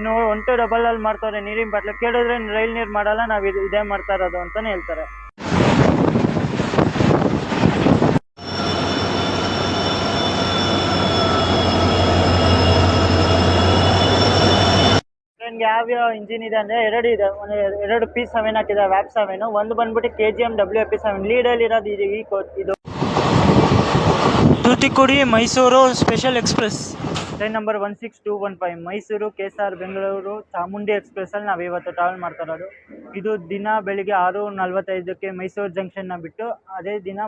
ಇನ್ನು 1 to 2 ಅಲ್ಲಿ ಮಾಡ್ತಾರೆ ನೀರಿನ ಬಾಟ್ಲು. ಕೇಳಿದ್ರೆ ರೈಲ್ ನೀರು ಮಾಡಲ್ಲ, ನಾವು ಇದೇ ಮಾಡ್ತಾ ಇರೋದು ಅಂತಾನೆ ಹೇಳ್ತಾರೆ. ಟ್ರೈನ್ಗೆ ಯಾವ್ಯಾವ ಇಂಜಿನ್ ಇದೆ ಅಂದರೆ 2 ಇದೆ. 2 P7 ಹಾಕಿದೆ, ವ್ಯಾಪ್ 7. ಒಂದು ಬಂದ್ಬಿಟ್ಟು KGM WP7. ಲೀಡಲ್ಲಿ ಇರೋದು ಇದು Thoothukudi Mysuru special express train number 16215 Mysuru KSR Bengaluru Chamundi ಎಕ್ಸ್ಪ್ರೆಸ್ಸಲ್ಲಿ ನಾವು ಇವತ್ತು ಟ್ರಾವೆಲ್ ಮಾಡ್ತಾ ಇರೋದು. ಇದು ದಿನ ಬೆಳಿಗ್ಗೆ 6:45ಕ್ಕೆ ಮೈಸೂರು ಜಂಕ್ಷನ್ನ ಬಿಟ್ಟು, ಅದೇ ದಿನ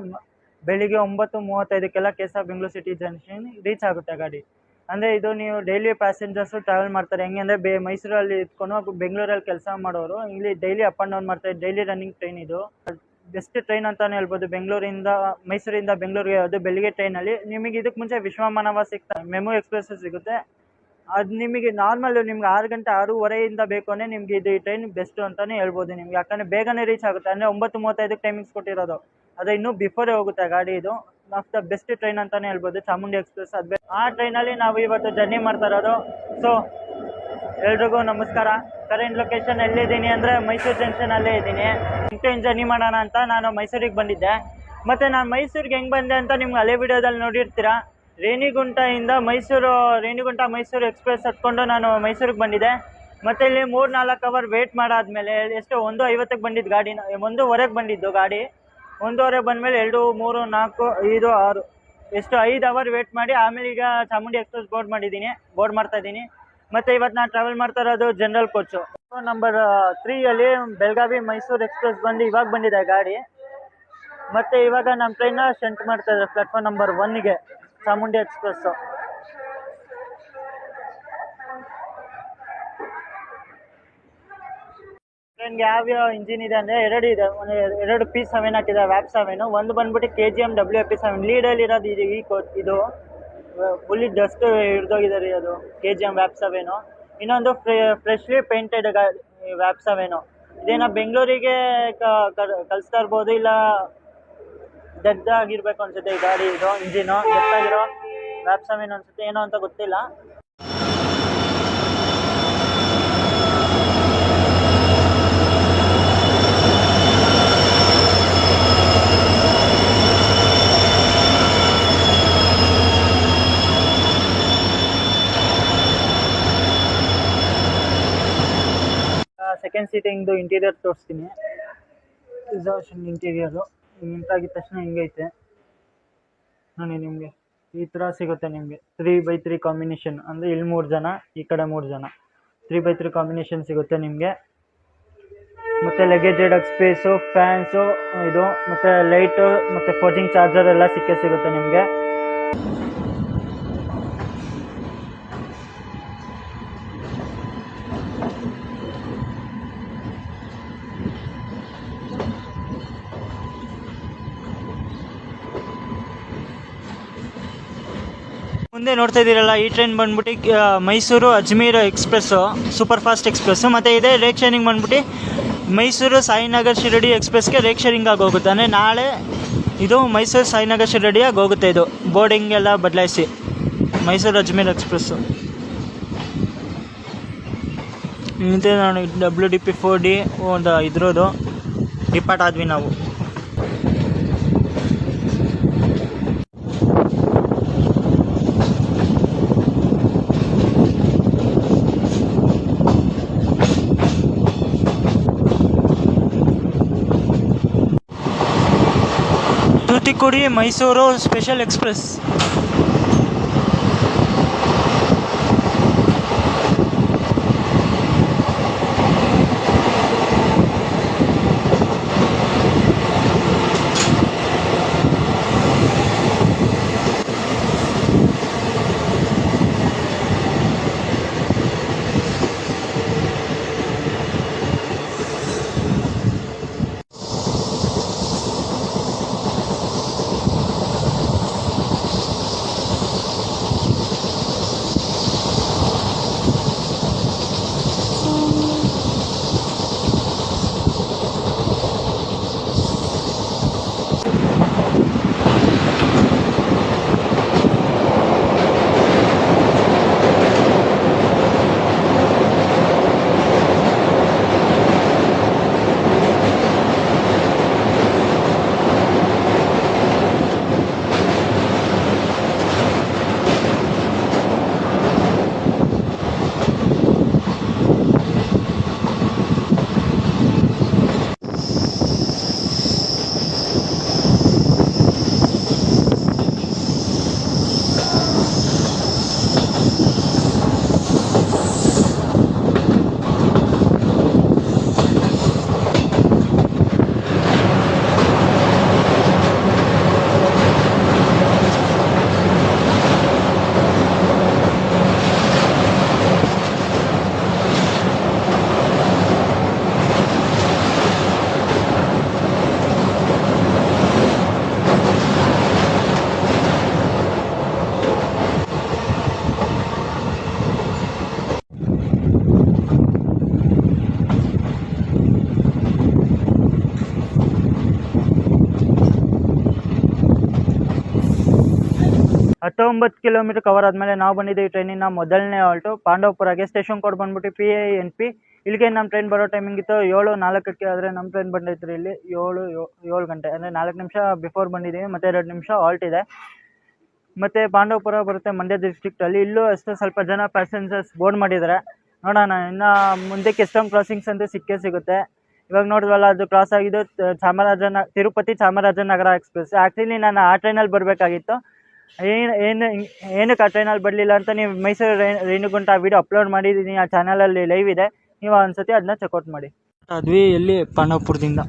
ಬೆಳಿಗ್ಗೆ 9:35ಕ್ಕೆಲ್ಲ KSR Bengaluru city junction reach ಆಗುತ್ತೆ ಗಾಡಿ. ಅಂದರೆ ಇದು ನೀವು ಡೈಲಿ ಪ್ಯಾಸೆಂಜರ್ಸು ಟ್ರಾವೆಲ್ ಮಾಡ್ತಾರೆ. ಹೆಂಗೆ ಅಂದರೆ ಮೈಸೂರಲ್ಲಿ ಇಟ್ಕೊಂಡು ಬೆಂಗಳೂರಲ್ಲಿ ಕೆಲಸ ಮಾಡೋರು ಇಲ್ಲಿ ಡೈಲಿ ಅಪ್ ಆ್ಯಂಡ್ ಡೌನ್ ಮಾಡ್ತಾರೆ. ಡೈಲಿ ರನ್ನಿಂಗ್ ಟ್ರೈನ್ ಇದು. ಬೆಸ್ಟ್ ಟ್ರೈನ್ ಅಂತಲೇ ಹೇಳ್ಬೋದು. ಮೈಸೂರಿಂದ ಬೆಂಗಳೂರಿಗೆ ಅದು ಬೆಳಿಗ್ಗೆ ಟ್ರೈನಲ್ಲಿ. ನಿಮಗೆ ಇದಕ್ಕೆ ಮುಂಚೆ ವಿಶ್ವಮಾನವ ಸಿಗ್ತಾ, ಮೆಮು ಎಕ್ಸ್ಪ್ರೆಸ್ ಸಿಗುತ್ತೆ. ಅದು ನಿಮಗೆ ನಾರ್ಮಲ್ ನಿಮ್ಗೆ 6 ಗಂಟೆ 6:30 ಬೇಕು ಅಂದರೆ ನಿಮಗೆ ಇದು ಈ ಟ್ರೈನ್ ಬೆಸ್ಟ್ ಅಂತಲೇ ಹೇಳ್ಬೋದು ನಿಮಗೆ. ಯಾಕಂದರೆ ಬೇಗನೆ ರೀಚ್ ಆಗುತ್ತೆ. ಅಂದರೆ 9:35ಕ್ಕೆ ಟೈಮಿಂಗ್ಸ್ ಕೊಟ್ಟಿರೋದು, ಅದು ಇನ್ನೂ ಬಿಫೋರೇ ಹೋಗುತ್ತೆ ಗಾಡಿ. ಇದು ಆಫ್ ದ ಬೆಸ್ಟ್ ಟ್ರೈನ್ ಅಂತಲೇ ಹೇಳ್ಬೋದು, ಚಾಮುಂಡಿ ಎಕ್ಸ್ಪ್ರೆಸ್. ಆ ಟ್ರೈನಲ್ಲಿ ನಾವು ಇವತ್ತು ಜರ್ನಿ ಮಾಡ್ತಾ ಇರೋದು. ಸೊ ಎಲ್ರಿಗೂ ನಮಸ್ಕಾರ. ಕರೆಂಟ್ ಲೊಕೇಶನ್ ಎಲ್ಲಿದ್ದೀನಿ ಅಂದರೆ ಮೈಸೂರು ಜಂಕ್ಷನಲ್ಲೇ ಇದ್ದೀನಿ. ಟ್ರೈನ್ ಜರ್ನಿ ಮಾಡೋಣ ಅಂತ ನಾನು ಮೈಸೂರಿಗೆ ಬಂದಿದ್ದೆ. ಮತ್ತು ನಾನು ಮೈಸೂರಿಗೆ ಹೆಂಗೆ ಬಂದೆ ಅಂತ ನಿಮ್ಗೆ ಹಳೆ ವಿಡಿಯೋದಲ್ಲಿ ನೋಡಿರ್ತೀರ. ರೇಣಿಗುಂಟದಿಂದ ಮೈಸೂರು ಎಕ್ಸ್ಪ್ರೆಸ್ ಹತ್ಕೊಂಡು ನಾನು ಮೈಸೂರಿಗೆ ಬಂದಿದ್ದೆ. ಮತ್ತು ಇಲ್ಲಿ 3-4 ಅವರ್ ವೇಟ್ ಮಾಡಾದ್ಮೇಲೆ ಎಷ್ಟು 1:50ಕ್ಕೆ ಬಂದಿದ್ದು ಗಾಡಿ. 1:15ಗೆ ಬಂದಿದ್ದು ಗಾಡಿ. 1:15 ಬಂದಮೇಲೆ 2, 3, 4, 5, 6 ಎಷ್ಟು 5 ಅವರ್ ವೇಟ್ ಮಾಡಿ ಆಮೇಲೆ ಈಗ ಚಾಮುಂಡಿ ಎಕ್ಸ್ಪ್ರೆಸ್ ಬೋರ್ಡ್ ಮಾಡ್ತಾ ಇದ್ದೀನಿ. ಮತ್ತು ಇವತ್ತು ನಾನು ಟ್ರಾವೆಲ್ ಮಾಡ್ತಾ ಇರೋದು ಜನರಲ್ ಕೋಚು. ನಂಬರ್ 3ಯಲ್ಲಿ ಬೆಳಗಾವಿ ಮೈಸೂರು ಎಕ್ಸ್ಪ್ರೆಸ್ ಇವಾಗ ಬಂದಿದೆ ಗಾಡಿ. ಮತ್ತು ಇವಾಗ ನಮ್ಮ ಟ್ರೈನ್ನ ಶೆಂಟ್ ಮಾಡ್ತಾ ಇದ್ದಾರೆ ಪ್ಲಾಟ್ಫಾರ್ಮ್ ನಂಬರ್ 1ಗೆ ಚಾಮುಂಡಿ ಎಕ್ಸ್ಪ್ರೆಸ್ಸು. ಟ್ರೈನ್ಗೆ ಯಾವ್ಯಾವ ಇಂಜಿನ್ ಇದೆ ಅಂದರೆ 2 ಇದೆ. 2 P7 ಹಾಕಿದೆ, ವ್ಯಾಪ್ 7. ಒಂದು ಬಂದ್ಬಿಟ್ಟು KGM WP7. ಲೀಡಲ್ಲಿ ಇರೋದು ಇದು ಫುಲ್ಲಿ ಡಸ್ಟ್ ಹಿಡ್ದೋಗಿದೆ ಅದು KGM ವ್ಯಾಪ್ 7. ಇನ್ನೊಂದು ಫ್ರೆಶ್ಲಿ ಪೇಂಟೆಡ್ ಗಾಡಿ ವ್ಯಾಪ್ 7. ಇದೇನೋ ಬೆಂಗಳೂರಿಗೆ ಕಳಿಸ್ತಾ ಇರ್ಬೋದು, ಇಲ್ಲ ಡೆಡ್ ಆಗಿರ್ಬೇಕು ಅನ್ಸುತ್ತೆ ಈ ಗಾಡಿ. ಇದು ಇಂಜಿನು ಡೆಡ್ ಆಗಿರೋ ವ್ಯಾಪ್ 7 ಅನ್ಸುತ್ತೆ, ಏನೋ ಅಂತ ಗೊತ್ತಿಲ್ಲ. ಸೆಕೆಂಡ್ ಸೀಟಿಂಗ್ದು ಇಂಟೀರಿಯರ್ ತೋರಿಸ್ತೀನಿ. ರಿಸರ್ವೇಷನ್ ಇಂಟೀರಿಯರು ನಿಂತಾಗಿದ ತಕ್ಷಣ ಹಿಂಗೈತೆ ನೋಡಿ. ನಿಮಗೆ ಈ ಥರ ಸಿಗುತ್ತೆ ನಿಮಗೆ 3x3 ಕಾಂಬಿನೇಷನ್. ಅಂದರೆ ಇಲ್ಲಿ 3 ಜನ, ಈ ಕಡೆ 3 ಜನ, 3x3 ಕಾಂಬಿನೇಷನ್ ಸಿಗುತ್ತೆ ನಿಮಗೆ. ಮತ್ತು ಲಗೇಜ್ ಇಡೋಕ್ಕೆ ಸ್ಪೇಸು, ಫ್ಯಾನ್ಸು, ಇದು ಮತ್ತು ಲೈಟು ಮತ್ತು ಫೋರ್ಜಿಂಗ್ ಚಾರ್ಜರ್ ಎಲ್ಲ ಸಿಗುತ್ತೆ ನಿಮಗೆ. ಮುಂದೆ ನೋಡ್ತಾ ಇದ್ದೀರಲ್ಲ, ಈ ಟ್ರೈನ್ ಬಂದ್ಬಿಟ್ಟು Mysuru Ajmer express, super fast express. ಮತ್ತು ಇದೇ ರೇಕ್ ಶೇರಿಂಗ್ ಬಂದ್ಬಿಟ್ಟು ಮೈಸೂರು ಸಾಯಿನಗರ್ ಶಿರಡಿ ಎಕ್ಸ್ಪ್ರೆಸ್ಗೆ ರೇಕ್ ಶೇರಿಂಗ್ ಆಗಿ ಹೋಗುತ್ತೆ. ಅಂದರೆ ನಾಳೆ ಇದು ಮೈಸೂರು ಸಾಯಿನಗರ್ ಶಿರಡಿಯಾಗಿ ಹೋಗುತ್ತೆ. ಇದು ಬೋರ್ಡಿಂಗ್ ಎಲ್ಲ ಬದಲಾಯಿಸಿ ಮೈಸೂರು ಅಜ್ಮೀರ್ ಎಕ್ಸ್ಪ್ರೆಸ್ಸು. ಇಂತೆ ನಾನು WDP4D ಒಂದು ಇದ್ರದ್ದು ಡಿಪಾರ್ಟ್ ಆದ್ವಿ ನಾವು. Thoothukudi Mysuru special express. 19 kilometre cover ಆದಮೇಲೆ ನಾವು ಬಂದಿದ್ದೀವಿ ಟ್ರೈನಿನ ಮೊದಲನೇ ಹಾಲ್ಟು ಪಾಂಡವಪುರಗೆ. ಸ್ಟೇಷನ್ ಕೋಡ್ ಬಂದ್ಬಿಟ್ಟು PINP. ಇಲ್ಲಿಗೆ ನಮ್ಮ ಟ್ರೈನ್ ಬರೋ ಟೈಮಿಂಗ್ ಇತ್ತು 7:04 ಆದರೆ ನಮ್ಮ ಟ್ರೈನ್ ಬಂದೈತ್ರಿ ಇಲ್ಲಿ 7 ಗಂಟೆ, ಅಂದರೆ 4 ನಿಮಿಷ ಬಿಫೋರ್ ಬಂದಿದ್ದೀವಿ. ಮತ್ತು 2 ನಿಮಿಷ ಹಾಲ್ಟ್ ಇದೆ. ಮತ್ತು ಪಾಂಡವಪುರ ಬರುತ್ತೆ ಮಂಡ್ಯ ಡಿಸ್ಟ್ರಿಕ್ಟಲ್ಲಿ. ಇಲ್ಲೂ ಅಷ್ಟೇ ಸ್ವಲ್ಪ ಜನ ಪ್ಯಾಸೆಂಜರ್ಸ್ ಬೋರ್ಡ್ ಮಾಡಿದ್ದಾರೆ. ನೋಡೋಣ ಇನ್ನು ಮುಂದಕ್ಕೆ ಎಷ್ಟೊಂದು ಕ್ರಾಸಿಂಗ್ಸ್ ಅಂತೂ ಸಿಕ್ಕೇ ಸಿಗುತ್ತೆ. ಇವಾಗ ನೋಡಿದ್ವಲ್ಲ, ಅದು ಕ್ರಾಸ್ ಆಗಿದ್ದು ತಿರುಪತಿ ಚಾಮರಾಜನಗರ ಎಕ್ಸ್ಪ್ರೆಸ್. ಆ್ಯಕ್ಚುಲಿ ನಾನು ಆ ಟ್ರೈನಲ್ಲಿ ಬರಬೇಕಾಗಿತ್ತು. ಏನಕ್ಕೆ ಆ ಟ್ರೈನಲ್ಲಿ ಬರಲಿಲ್ಲ ಅಂತ ನೀವು ಮೈಸೂರು ರೇಣುಗುಂಟ ವಿಡಿಯೋ ಅಪ್ಲೋಡ್ ಮಾಡಿದ್ದೀನಿ, ಆ ಚಾನಲಲ್ಲಿ ಲೈವ್ ಇದೆ, ನೀವು ಒಂದ್ಸತಿ ಅದನ್ನ ಚೆಕ್ಔಟ್ ಮಾಡಿ. ಅದ್ವಿ ಎಲ್ಲಿ ಪಾಂಡವಪುರದಿಂದ.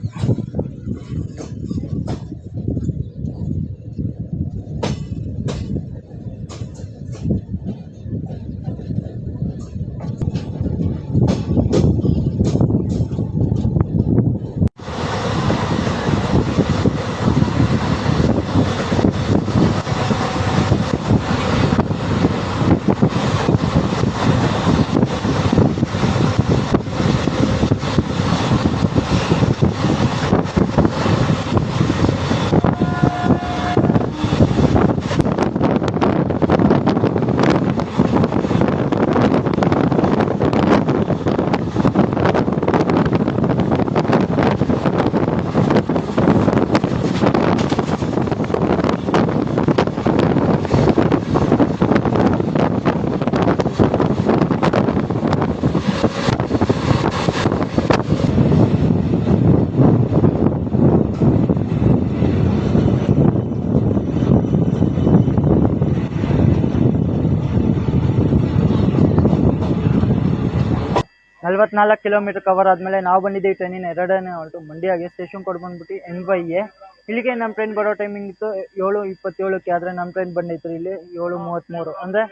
ನಲವತ್ನಾಲ್ಕು ಕಿಲೋಮೀಟರ್ ಕವರ್ ಆದಮೇಲೆ ನಾವು ಬಂದಿದ್ದೀವಿ ಟ್ರೈನಿನ ಎರಡನೇ ಹಾಲ್ಟು ಮಂಡ್ಯಗೆ. ಸ್ಟೇಷನ್ ಕೋಡ್ ಬಂದ್ಬಿಟ್ಟು NYA. ಇಲ್ಲಿಗೆ ನಮ್ಮ ಟ್ರೈನ್ ಬರೋ ಟೈಮಿಂಗ್ ಇತ್ತು 7:27, ಆದರೆ ನಮ್ಮ ಟ್ರೈನ್ ಬಂದೈತ್ರಿ ಇಲ್ಲಿ 7:33, ಅಂದರೆ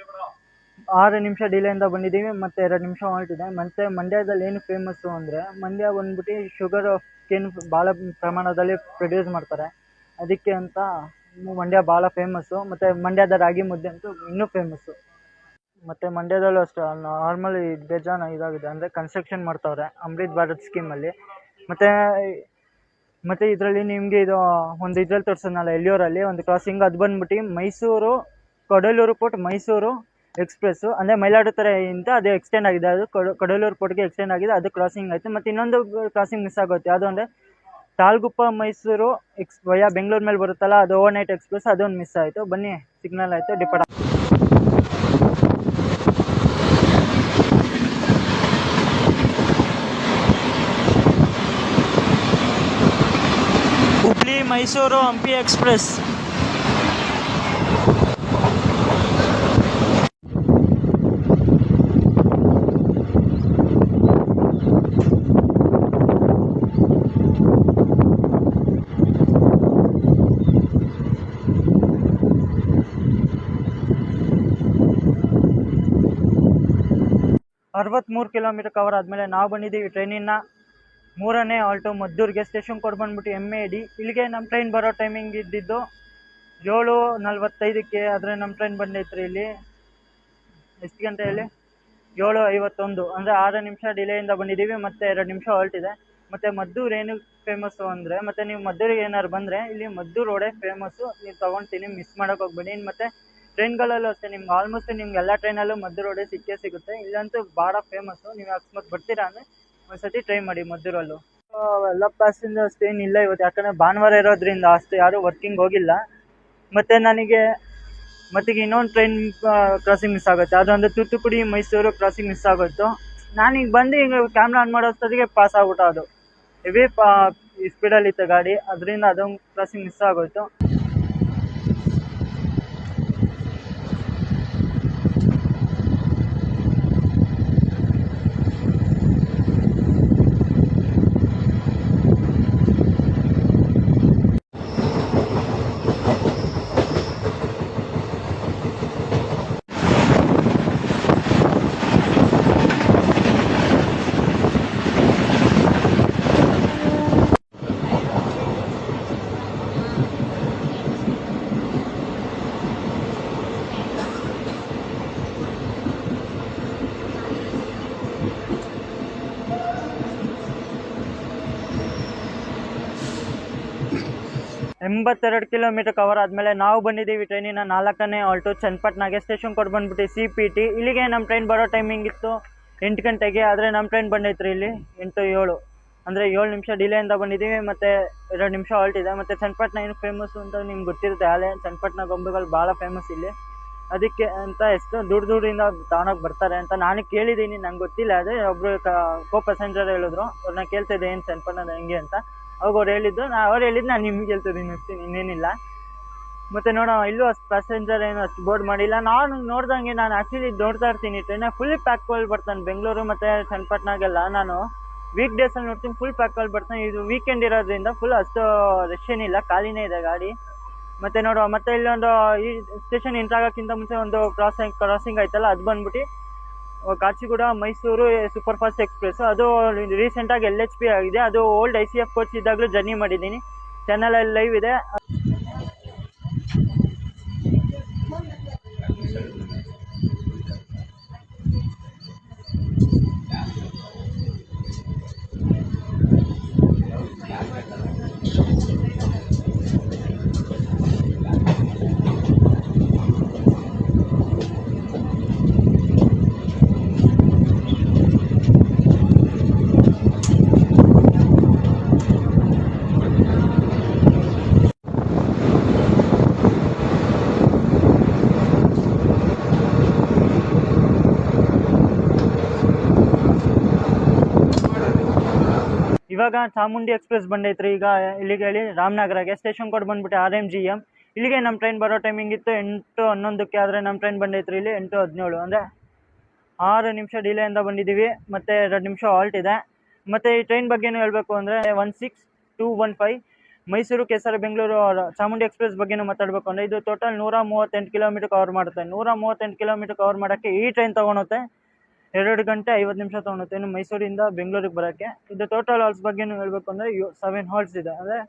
6 ನಿಮಿಷ ಡಿಲೇಯಿಂದ ಬಂದಿದ್ದೀವಿ. ಮತ್ತು 2 ನಿಮಿಷ ಹಾಲ್ಟ್ ಇದೆ. ಮತ್ತು ಮಂಡ್ಯದಲ್ಲಿ ಏನು ಫೇಮಸ್ಸು ಅಂದರೆ, ಮಂಡ್ಯ ಬಂದ್ಬಿಟ್ಟು ಶುಗರ್ ಕೇನ್ ಭಾಳ ಪ್ರಮಾಣದಲ್ಲಿ ಪ್ರೊಡ್ಯೂಸ್ ಮಾಡ್ತಾರೆ. ಅದಕ್ಕೆ ಅಂತ ಮಂಡ್ಯ ಭಾಳ ಫೇಮಸ್ಸು. ಮತ್ತು ಮಂಡ್ಯದ ರಾಗಿ ಮುದ್ದೆ ಅಂತೂ ಇನ್ನೂ ಫೇಮಸ್ಸು. ಮತ್ತು ಮಂಡ್ಯದಲ್ಲೂ ಅಷ್ಟೇ ನಾರ್ಮಲಿ ಬೇಜಾನ ಇದಾಗಿದೆ, ಅಂದರೆ ಕನ್ಸ್ಟ್ರಕ್ಷನ್ ಮಾಡ್ತಾವ್ರೆ ಅಮೃತ್ ಭಾರತ್ ಸ್ಕೀಮಲ್ಲಿ. ಮತ್ತು ಇದರಲ್ಲಿ ನಿಮಗೆ ಇದು ಒಂದು ಇದ್ರಲ್ಲಿ ತೋರಿಸೋನಲ್ಲ, ಎಲ್ಲಿಯೂರಲ್ಲಿ ಒಂದು ಕ್ರಾಸಿಂಗ್, ಅದು ಬಂದ್ಬಿಟ್ಟು ಮೈಸೂರು ಕಡಲೂರು ಪೋರ್ಟ್ ಮೈಸೂರು ಎಕ್ಸ್ಪ್ರೆಸ್ಸು, ಅಂದರೆ ಮಯಿಲಾಡುತುರೈಯಿಂದ ಅದು ಎಕ್ಸ್ಟೆಂಡ್ ಆಗಿದೆ. ಅದು ಕಡಲೂರು ಪೋರ್ಟ್ಗೆ ಎಕ್ಸ್ಟೆಂಡ್ ಆಗಿದೆ, ಅದು ಕ್ರಾಸಿಂಗ್ ಆಯಿತು. ಮತ್ತು ಇನ್ನೊಂದು ಕ್ರಾಸಿಂಗ್ ಮಿಸ್ ಆಗುತ್ತೆ, ಅದು ಅಂದರೆ ತಾಳ್ಗುಪ್ಪ ಮೈಸೂರು ವಯಾ ಬೆಂಗಳೂರು ಮೇಲೆ ಬರುತ್ತಲ್ಲ, ಅದು ಓವರ್ನೈಟ್ ಎಕ್ಸ್ಪ್ರೆಸ್, ಅದೊಂದು ಮಿಸ್ ಆಯಿತು. ಬನ್ನಿ, ಸಿಗ್ನಲ್ ಆಯಿತು, ಡಿಪಾರ್ಟ್. ಹುಬ್ಳಿ ಮೈಸೂರು ಹಂಪಿ ಎಕ್ಸ್ಪ್ರೆಸ್. ಅರವತ್ತ್ಮೂರು ಕಿಲೋಮೀಟರ್ ಕವರ್ ಆದಮೇಲೆ ನಾವು ಬಂದಿದ್ದೀವಿ ಟ್ರೈನಿನ ಮೂರನೇ ಹಾಲ್ಟು ಮದ್ದೂರಿಗೆ. ಸ್ಟೇಷನ್ ಕೋಡ್ ಬಂದ್ಬಿಟ್ಟು MAD. ಇಲ್ಲಿಗೆ ನಮ್ಮ ಟ್ರೈನ್ ಬರೋ ಟೈಮಿಂಗ್ ಇದ್ದಿದ್ದು 7:45, ಆದರೆ ನಮ್ಮ ಟ್ರೈನ್ ಬಂದೈತ್ರಿ ಇಲ್ಲಿ ಎಷ್ಟು ಗಂಟೆ ಹೇಳಿ 7:51, ಅಂದರೆ 6 ನಿಮಿಷ ಡಿಲೇಯಿಂದ ಬಂದಿದ್ದೀವಿ. ಮತ್ತು 2 ನಿಮಿಷ ಹಾಲ್ಟ್ ಇದೆ. ಮತ್ತು ಮದ್ದೂರು ಏನು ಫೇಮಸ್ಸು ಅಂದರೆ, ಮತ್ತು ನೀವು ಮದ್ದೂರಿಗೆ ಏನಾದ್ರು ಬಂದರೆ ಇಲ್ಲಿ ಮದ್ದೂರು ರೋಡೇ ಫೇಮಸ್ಸು, ನೀವು ತೊಗೊಳ್ತೀನಿ, ಮಿಸ್ ಮಾಡೋಕೆ ಹೋಗ್ಬೇಡಿ. ಮತ್ತು ಟ್ರೈನ್ಗಳಲ್ಲೂ ಅಷ್ಟೇ, ನಿಮ್ಗೆ ಆಲ್ಮೋಸ್ಟ್ ನಿಮ್ಗೆ ಎಲ್ಲ ಟ್ರೈನಲ್ಲೂ ಮದ್ದೂರು ರೋಡೇ ಸಿಕ್ಕೇ ಸಿಗುತ್ತೆ. ಇಲ್ಲಂತೂ ಭಾಳ ಫೇಮಸ್ಸು. ನೀವು ಅಕಸ್ಮಾತ್ ಬರ್ತೀರಾ ಅಂದರೆ ಒಂದ್ಸತಿ ಟ್ರೈ ಮಾಡಿ ಮದ್ದೂರಲ್ಲೂ. ಎಲ್ಲ ಪ್ಯಾಸೆಂಜರ್ಸ್ ಏನಿಲ್ಲ ಇವತ್ತು, ಯಾಕಂದರೆ ಭಾನುವಾರ ಇರೋದ್ರಿಂದ ಅಷ್ಟು ಯಾರೂ ವರ್ಕಿಂಗ್ ಹೋಗಿಲ್ಲ. ಮತ್ತು ನನಗೆ ಮತ್ತೀಗ ಇನ್ನೊಂದು ಟ್ರೈನ್ ಕ್ರಾಸಿಂಗ್ ಮಿಸ್ ಆಗುತ್ತೆ, ಅದೊಂದು ತೂತುಕುಡಿ ಮೈಸೂರು ಕ್ರಾಸಿಂಗ್ ಮಿಸ್ ಆಗೋಯ್ತು. ನಾನೀಗ ಬಂದು ಈಗ ಕ್ಯಾಮ್ರಾ ಆನ್ ಮಾಡೋಷ್ಟೊತ್ತಿಗೆ ಪಾಸ್ ಆಗ್ಬಿಟ್ಟು, ಅದು ಹೆವಿ ಸ್ಪೀಡಲ್ಲಿತ್ತು ಗಾಡಿ, ಅದರಿಂದ ಅದೊಂದು ಕ್ರಾಸಿಂಗ್ ಮಿಸ್ ಆಗೋಯ್ತು. 82 ಕಿಲೋಮೀಟರ್ ಕವರ್ ಆದಮೇಲೆ ನಾವು ಬಂದಿದ್ದೀವಿ ಟ್ರೈನಿನ 4ನೇ ಹಾಲ್ಟು ಚನ್ನಪಟ್ಟಣಗೆ. ಸ್ಟೇಷನ್ ಕೊಟ್ಟು ಬಂದ್ಬಿಟ್ಟು CPT. ಇಲ್ಲಿಗೆ ನಮ್ಮ ಟ್ರೈನ್ ಬರೋ ಟೈಮಿಂಗ್ ಇತ್ತು 8 ಗಂಟೆಗೆ, ಆದರೆ ನಮ್ಮ ಟ್ರೈನ್ ಬಂದೈತ್ರಿ ಇಲ್ಲಿ 8:07, ಅಂದರೆ 7 ನಿಮಿಷ ಡಿಲೇಯಿಂದ ಬಂದಿದ್ದೀವಿ. ಮತ್ತು 2 ನಿಮಿಷ ಹಾಲ್ಟ್ ಇದೆ. ಮತ್ತು ಚನ್ನಪಟ್ಟಣ ಏನು ಫೇಮಸ್ಸು ಅಂತ ನಿಮ್ಗೆ ಗೊತ್ತಿರುತ್ತೆ. ಆಲೆ ಚನ್ನಪಟ್ಟಣ ಗೊಂಬೆಗಳು ಭಾಳ ಫೇಮಸ್ ಇಲ್ಲಿ, ಅದಕ್ಕೆ ಅಂತ ಎಷ್ಟು ದೂರದಿಂದ ತಗೊಳಕ್ಕೆ ಬರ್ತಾರೆ ಅಂತ ನಾನು ಕೇಳಿದ್ದೀನಿ. ನಂಗೆ ಗೊತ್ತಿಲ್ಲ, ಅದೇ ಒಬ್ಬರು ಕೋ ಪ್ಯಾಸೆಂಜರ್ ಹೇಳಿದ್ರು. ಅವ್ರನ್ನ ಕೇಳ್ತಿದ್ದೆ ಏನು ಚನ್ನಪಟ್ಟಣದ ಹೆಂಗೆ ಅಂತ. ಅವಾಗ ಅವ್ರು ಹೇಳಿದ್ದು, ಅವ್ರು ಹೇಳಿದ್ದು ನಾನು ನಿಮ್ಗೆ ಹೇಳ್ತಿದ್ದೀನಿ ಅಷ್ಟೇ, ಇನ್ನೇನಿಲ್ಲ. ಮತ್ತು ನೋಡೋಣ, ಇಲ್ಲೂ ಅಷ್ಟು ಪ್ಯಾಸೆಂಜರ್ ಏನು ಅಷ್ಟು ಬೋರ್ಡ್ ಮಾಡಿಲ್ಲ. ನಾನು ನೋಡ್ದಂಗೆ, ನಾನು ಆ್ಯಕ್ಚುಲಿ ನೋಡ್ತಾ ಇರ್ತೀನಿ ಟ್ರೈನಾಗ ಫುಲ್ ಪ್ಯಾಕ್ಗಳು ಬರ್ತಾನೆ. ಬೆಂಗಳೂರು ಮತ್ತು ಚನ್ನಪಟ್ಟಣಗೆಲ್ಲ ನಾನು ವೀಕ್ ಡೇಸಲ್ಲಿ ನೋಡ್ತೀನಿ, ಫುಲ್ ಪ್ಯಾಕ್ಗಳು ಬರ್ತಾನೆ. ಇದು ವೀಕೆಂಡ್ ಇರೋದ್ರಿಂದ ಫುಲ್ ಅಷ್ಟು ರಶ್ ಏನಿಲ್ಲ, ಖಾಲಿನೇ ಇದೆ ಗಾಡಿ. ಮತ್ತು ನೋಡುವ, ಮತ್ತು ಇಲ್ಲೊಂದು ಈ ಸ್ಟೇಷನ್ ಎಂಟ್ರ್ ಆಗೋಕ್ಕಿಂತ ಮುಂಚೆ ಒಂದು ಕ್ರಾಸಿಂಗ್ ಆಯ್ತಲ್ಲ, ಅದು ಬಂದ್ಬಿಟ್ಟು ಕಾಚಿಗೂಡ ಮೈಸೂರು ಸೂಪರ್ ಫಾಸ್ಟ್ ಎಕ್ಸ್ಪ್ರೆಸ್. ಅದು ರೀಸೆಂಟಾಗಿ LHP ಆಗಿದೆ. ಅದು ಓಲ್ಡ್ ICF ಕೋಚ್ ಇದ್ದಾಗಲೂ ಜರ್ನಿ ಮಾಡಿದ್ದೀನಿ, ಚಾನಲಲ್ಲಿ ಲೈವ್ ಇದೆ. ಇವಾಗ ಚಾಮುಂಡಿ ಎಕ್ಸ್ಪ್ರೆಸ್ ಬಂದೈತ್ರಿ. ಈಗ ಇಲ್ಲಿಗೆ ಹೇಳಿ ರಾಮನಗರಗೆ ಸ್ಟೇಷನ್ ಕೋಡ್ ಬಂದ್ಬಿಟ್ಟು RMGM. ಇಲ್ಲಿಗೆ ನಮ್ಮ ಟ್ರೈನ್ ಬರೋ ಟೈಮಿಂಗ್ ಇತ್ತು 8:11ಕ್ಕೆ, ಆದರೆ ನಮ್ಮ ಟ್ರೈನ್ ಬಂದೈತ್ರಿ ಇಲ್ಲಿ 8:17, ಅಂದರೆ 6 ನಿಮಿಷ ಡಿಲೇಯಿಂದ ಬಂದಿದ್ದೀವಿ. ಮತ್ತು 2 ನಿಮಿಷ ಹಾಲ್ಟ್ ಇದೆ. ಮತ್ತು ಈ ಟ್ರೈನ್ ಬಗ್ಗೆನೂ ಹೇಳಬೇಕು ಅಂದರೆ 16215 ಮೈಸೂರು KSR ಬೆಂಗಳೂರು ಚಾಮುಂಡಿ ಎಕ್ಸ್ಪ್ರೆಸ್ ಬಗ್ಗೆನೂ ಮಾತಾಡಬೇಕು ಅಂದರೆ, ಇದು ಟೋಟಲ್ 138 ಕಿಲೋಮೀಟರ್ ಕವರ್ ಮಾಡುತ್ತೆ. 138 ಕಿಲೋಮೀಟರ್ ಕವರ್ ಮಾಡೋಕ್ಕೆ ಈ ಟ್ರೈನ್ ತೊಗೊಳುತ್ತೆ 2 ಗಂಟೆ 50 ನಿಮಿಷ ತೊಗೊಳುತ್ತೆ, ಇನ್ನು ಮೈಸೂರಿಂದ ಬೆಂಗಳೂರಿಗೆ ಬರೋಕ್ಕೆ. ಇದು ಟೋಟಲ್ ಹಾಲ್ಸ್ ಬಗ್ಗೆನೂ ಹೇಳಬೇಕು ಅಂದರೆ 7 ಹಾಲ್ಸ್ ಇದೆ, ಅಂದರೆ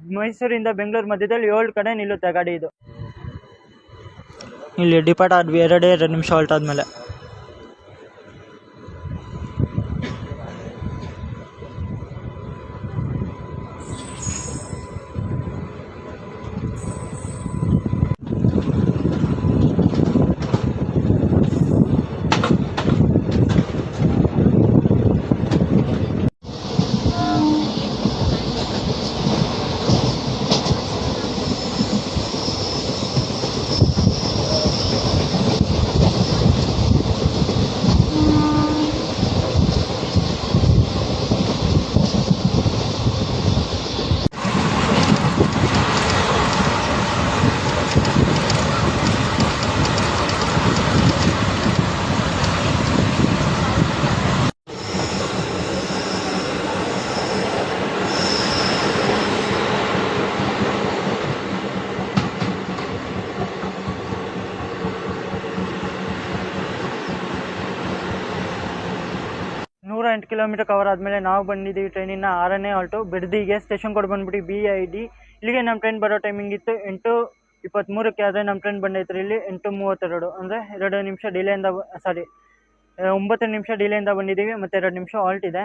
ಮೈಸೂರಿಂದ ಬೆಂಗಳೂರು ಮಧ್ಯದಲ್ಲಿ 7 ಕಡೆ ನಿಲ್ಲುತ್ತೆ ಗಾಡಿ. ಇದು ಇಲ್ಲಿ ಡಿಪಾರ್ಟ್ ಆದ್ವಿ 2 ನಿಮಿಷ ಹಾಲ್ಟ್ ಆದಮೇಲೆ. ಕಿಲೋಮೀಟರ್ ಕವರ್ ಆದಮೇಲೆ ನಾವು ಬಂದಿದ್ದೀವಿ ಟ್ರೈನಿನ 6ನೇ ಹಾಲ್ಟು ಬಿಡದಿಗೆ. ಸ್ಟೇಷನ್ ಕೋಡ್ ಬಂದ್ಬಿಟ್ಟು BID. ಇಲ್ಲಿಗೆ ನಮ್ಮ ಟ್ರೈನ್ ಬರೋ ಟೈಮಿಂಗ್ ಇತ್ತು 8:23ಕ್ಕೆ, ಆದರೆ ನಮ್ಮ ಟ್ರೈನ್ ಬಂದೈತ್ರಿ ಇಲ್ಲಿ 8:32, ಅಂದರೆ 2 ನಿಮಿಷ ಡಿಲೇಯಿಂದ 9 ನಿಮಿಷ ಡಿಲೇಯಿಂದ ಬಂದಿದ್ದೀವಿ. ಮತ್ತು 2 ನಿಮಿಷ ಹಾಲ್ಟ್ ಇದೆ.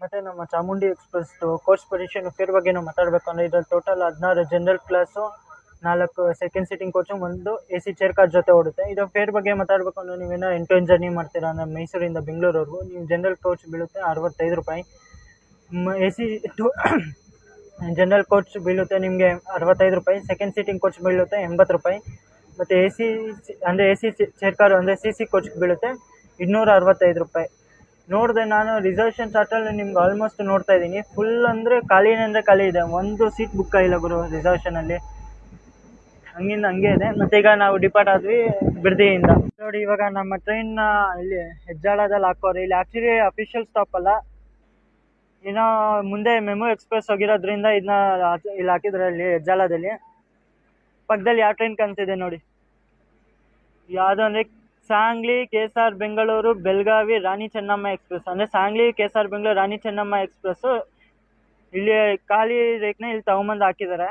ಮತ್ತು ನಮ್ಮ Chamundi express coach position fair ಬಗ್ಗೆನೂ ಮಾತಾಡಬೇಕು ಅಂದರೆ, ಇದರಲ್ಲಿ total 16 general class, 4 second seating coach, 1 AC chair car ಜೊತೆ ಓಡುತ್ತೆ. ಇದು ಫೇರ್ ಬಗ್ಗೆ ಮಾತಾಡಬೇಕು ಅಂದರೆ, ನೀವೇನೋ 8 ಟೈಮ್ ಜರ್ನಿ ಮಾಡ್ತೀರಾ ಅಂದರೆ ಮೈಸೂರಿಂದ ಬೆಂಗಳೂರವರೆಗೂ, ನೀವು ಜನರಲ್ ಕೋಚ್ ಬೀಳುತ್ತೆ 65 ರೂಪಾಯಿ. AC ಜನರಲ್ ಕೋಚ್ ಬೀಳುತ್ತೆ ನಿಮಗೆ 65 ರೂಪಾಯಿ. ಸೆಕೆಂಡ್ ಸೀಟಿಂಗ್ ಕೋಚ್ ಬೀಳುತ್ತೆ 80 ರೂಪಾಯಿ. ಮತ್ತು AC ಅಂದರೆ AC ಚೇರ್ ಕಾರು ಅಂದರೆ CC ಕೋಚ್ ಬೀಳುತ್ತೆ 265 ರೂಪಾಯಿ. ನೋಡಿದೆ ನಾನು ರಿಸರ್ವೇಷನ್ ಚಾರ್ಟಲ್ಲಿ ನಿಮ್ಗೆ ಆಲ್ಮೋಸ್ಟ್ ನೋಡ್ತಾ ಇದ್ದೀನಿ, ಫುಲ್ ಅಂದರೆ ಖಾಲಿನೇ ಅಂದರೆ ಖಾಲಿ ಇದೆ, ಒಂದು ಸೀಟ್ ಬುಕ್ ಆಗಿಲ್ಲ ಗುರು ರಿಸರ್ವೇಷನಲ್ಲಿ, ಹಂಗಿಂದ ಹಂಗೆ ಇದೆ. ಮತ್ತು ಈಗ ನಾವು ಡಿಪಾರ್ಟ್ ಆದ್ವಿ ಬಿಡದಿಯಿಂದ. ನೋಡಿ ಇವಾಗ ನಮ್ಮ ಟ್ರೈನ್ನ ಇಲ್ಲಿ ಹೆಜ್ಜಾಳದಲ್ಲಿ ಹಾಕೋರಿ, ಇಲ್ಲಿ ಆ್ಯಕ್ಚುಲಿ ಅಫಿಷಿಯಲ್ ಸ್ಟಾಪ್ ಅಲ್ಲ, ಇನ್ನು ಮುಂದೆ ಮೆಮೊ ಎಕ್ಸ್ಪ್ರೆಸ್ ಹೋಗಿರೋದ್ರಿಂದ ಇದನ್ನ ಇಲ್ಲಿ ಹಾಕಿದ್ರೆ ಅಲ್ಲಿ ಹೆಜ್ಜಾಳದಲ್ಲಿ. ಪಕ್ಕದಲ್ಲಿ ಯಾವ ಟ್ರೈನ್ ಕಾಣ್ತಿದೆ ನೋಡಿ, ಯಾವುದು ಅಂದರೆ ಸಾಂಗ್ಲಿ KSR ಬೆಂಗಳೂರು ಬೆಳಗಾವಿ ರಾಣಿ ಚೆನ್ನಮ್ಮ ಎಕ್ಸ್ಪ್ರೆಸ್, ಅಂದರೆ ಸಾಂಗ್ಲಿ KSR ಬೆಂಗಳೂರು ರಾಣಿ ಚೆನ್ನಮ್ಮ ಎಕ್ಸ್ಪ್ರೆಸ್ಸು ಇಲ್ಲಿ ಖಾಲಿ ರೇಕ್ನ ಇಲ್ಲಿ ತಗೊಂಬಂದು ಹಾಕಿದ್ದಾರೆ.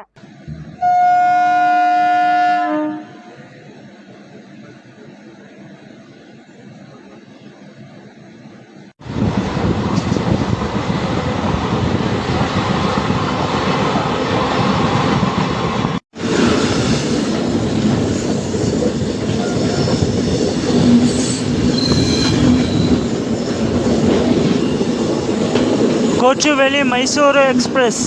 ಕೊಚುವೇಲಿ ಮೈಸೂರು ಎಕ್ಸ್ಪ್ರೆಸ್.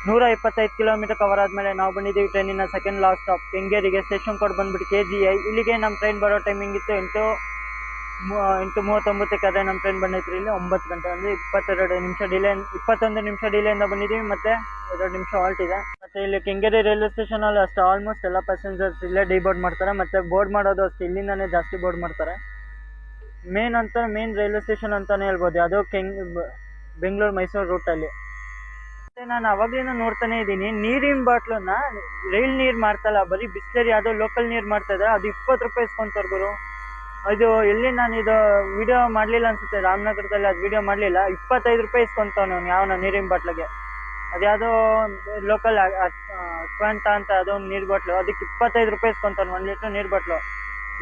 ನೂರ 25 ಕಿಲೋಮೀಟರ್ ಕವರ್ ಆದಮೇಲೆ ನಾವು ಬಂದಿದ್ದೀವಿ ಟ್ರೈನಿನ ಸೆಕೆಂಡ್ ಲಾಸ್ಟ್ ಸ್ಟಾಪ್ ಕೆಂಗೇರಿಗೆ. ಸ್ಟೇಷನ್ ಕೋಡ್ ಬಂದ್ಬಿಟ್ಟು KGI. ಇಲ್ಲಿಗೆ ನಮ್ಮ ಟ್ರೈನ್ ಬರೋ ಟೈಮಿಂಗ್ ಇತ್ತು 8:39ಕ್ಕೆ, ಆದರೆ ನಮ್ಮ ಟ್ರೈನ್ ಬಂದೈತ್ರಿ ಇಲ್ಲಿ 9 ಗಂಟೆ, ಅಂದರೆ 21 ನಿಮಿಷ ಡಿಲೇಯಿಂದ ಬಂದಿದ್ದೀವಿ, ಮತ್ತು 2 ನಿಮಿಷ ಹಾಲ್ಟ್ ಇದೆ. ಮತ್ತು ಇಲ್ಲಿ ಕೆಂಗೇರಿ ರೈಲ್ವೆ ಸ್ಟೇಷನಲ್ಲಿ ಅಷ್ಟು ಆಲ್ಮೋಸ್ಟ್ ಎಲ್ಲ ಪ್ಯಾಸೆಂಜರ್ಸ್ ಇಲ್ಲೇ ಡಿಬೋರ್ಡ್ ಮಾಡ್ತಾರೆ, ಮತ್ತು ಬೋರ್ಡ್ ಮಾಡೋದು ಅಷ್ಟು ಇಲ್ಲಿಂದನೇ ಜಾಸ್ತಿ ಬೋರ್ಡ್ ಮಾಡ್ತಾರೆ. ಮೇನ್ ರೈಲ್ವೆ ಸ್ಟೇಷನ್ ಅಂತಲೇ ಹೇಳ್ಬೋದು, ಅದು ಬೆಂಗಳೂರು ಮೈಸೂರು ರೂಟಲ್ಲಿ. ಮತ್ತು ನಾನು ಅವಾಗಲಿಂದ ನೋಡ್ತಾನೆ ಇದ್ದೀನಿ, ನೀರಿನ ಬಾಟ್ಲನ್ನ ರೈಲ್ ನೀರು ಮಾರ್ತಲ್ಲ, ಬರೀ ಬಿಸ್ಲರಿ ಯಾವುದೋ ಲೋಕಲ್ ನೀರು ಮಾಡ್ತಾ ಇದ್ದಾರೆ, ಅದು 20 ರೂಪಾಯಿ ಇಸ್ಕೊಂತಾರೆ ಗುರು. ಅದು ಎಲ್ಲಿ ನಾನು ಇದು ವಿಡಿಯೋ ಮಾಡಲಿಲ್ಲ ಅನಿಸುತ್ತೆ, ರಾಮನಗರದಲ್ಲಿ ಅದು ವಿಡಿಯೋ ಮಾಡಲಿಲ್ಲ, 25 ರೂಪಾಯಿ ಇಸ್ಕೊಂತಾನೆ ಅವನು ಯಾವನ ನೀರಿನ ಬಾಟ್ಲಿಗೆ. ಅದು ಯಾವುದೋ ಲೋಕಲ್ ಕ್ವಾಂಟ ಅಂತ ಅದೊಂದು ನೀರು ಬಾಟ್ಲು, ಅದಕ್ಕೆ 25 ರೂಪಾಯಿ ಇಸ್ಕೊಂತಾನೆ 1 ಲೀಟ್ರ್ ನೀರು ಬಾಟ್ಲು.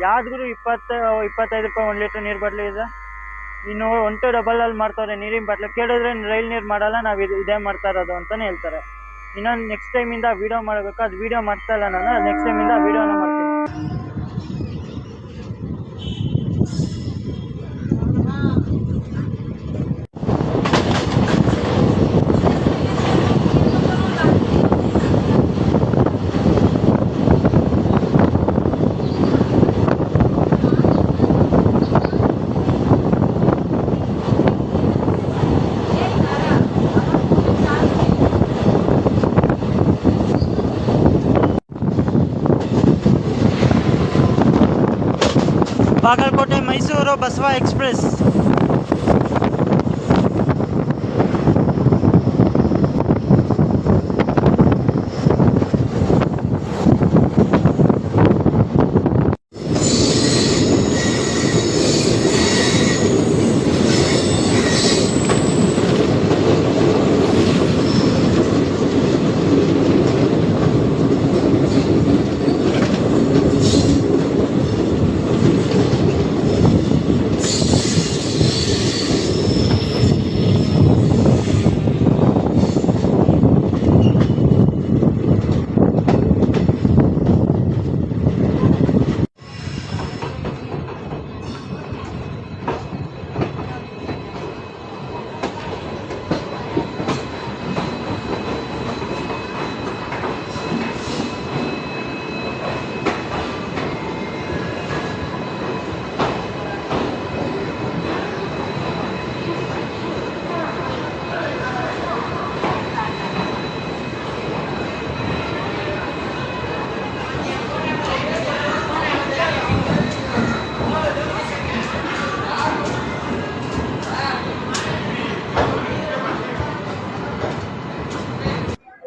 ಯಾವ್ದು ಗುರು 25 ರೂಪಾಯಿ 1 ಲೀಟ್ರ್ ನೀರು ಬಾಟ್ಲು ಇದೆ? ಇನ್ನು 1 to double ಅಲ್ಲಿ ಮಾಡ್ತಾರೆ ನೀರಿನ ಬಾಟ್ಲು. ಕೇಳಿದ್ರೆ ರೈಲ್ ನೀರು ಮಾಡಲ್ಲ, ನಾವು ಇದೇ ಮಾಡ್ತಾ ಇರೋದು ಅಂತಲೇ ಹೇಳ್ತಾರೆ. ಇನ್ನೊಂದು ನೆಕ್ಸ್ಟ್ ಟೈಮಿಂದ ವೀಡಿಯೋ ಮಾಡಬೇಕು, ಅದು ವೀಡಿಯೋ ಮಾಡ್ತಾ ಇಲ್ಲ ನಾನು, ನೆಕ್ಸ್ಟ್ ಟೈಮಿಂದ ವೀಡಿಯೋನ ಮಾಡ್ತೀನಿ. ಬಾಗಲಕೋಟೆ ಮೈಸೂರು ಬಸವ ಎಕ್ಸ್ಪ್ರೆಸ್.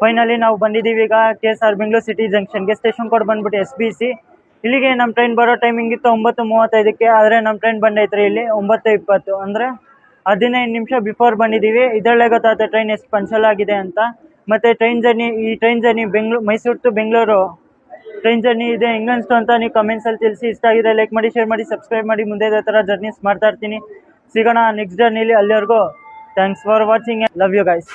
ಫೈನಲಿ ನಾವು ಬಂದಿದ್ದೀವಿ ಈಗ KSR ಬೆಂಗಳೂರು ಸಿಟಿ ಜಂಕ್ಷನ್ಗೆ. ಸ್ಟೇಷನ್ ಕೋಡ್ ಬಂದ್ಬಿಟ್ಟು SBC. ಇಲ್ಲಿಗೆ ನಮ್ಮ ಟ್ರೈನ್ ಬರೋ ಟೈಮಿಂಗ್ ಇತ್ತು 9:35ಕ್ಕೆ, ಆದರೆ ನಮ್ಮ ಟ್ರೈನ್ ಬಂದೈತ್ರಿ ಇಲ್ಲಿ 9:20, ಅಂದರೆ 15 ನಿಮಿಷ ಬಿಫೋರ್ ಬಂದಿದ್ದೀವಿ. ಇದರಲ್ಲೇ ಗೊತ್ತಾಗುತ್ತೆ ಟ್ರೈನ್ ಎಷ್ಟು ಪಂಚಲ್ ಆಗಿದೆ ಅಂತ. ಮತ್ತು ಈ train journey Mysuru to Bengaluru train journey ಇದೆ, ಹೆಂಗನ್ನಿಸ್ತು ಅಂತ ನೀವು ಕಮೆಂಟ್ಸಲ್ಲಿ ತಿಳಿಸಿ. ಇಷ್ಟ ಆಗಿದೆ ಲೈಕ್ ಮಾಡಿ, ಶೇರ್ ಮಾಡಿ, ಸಬ್ಸ್ಕ್ರೈಬ್ ಮಾಡಿ. ಮುಂದೆ ಇದೇ ಥರ ಜರ್ನೀಸ್ ಮಾಡ್ತಾ ಇರ್ತೀನಿ. ಸಿಗೋಣ ನೆಕ್ಸ್ಟ್ ಜರ್ನಿಲಿ. ಅಲ್ಲಿವರೆಗೂ thanks for watching. Love you guys.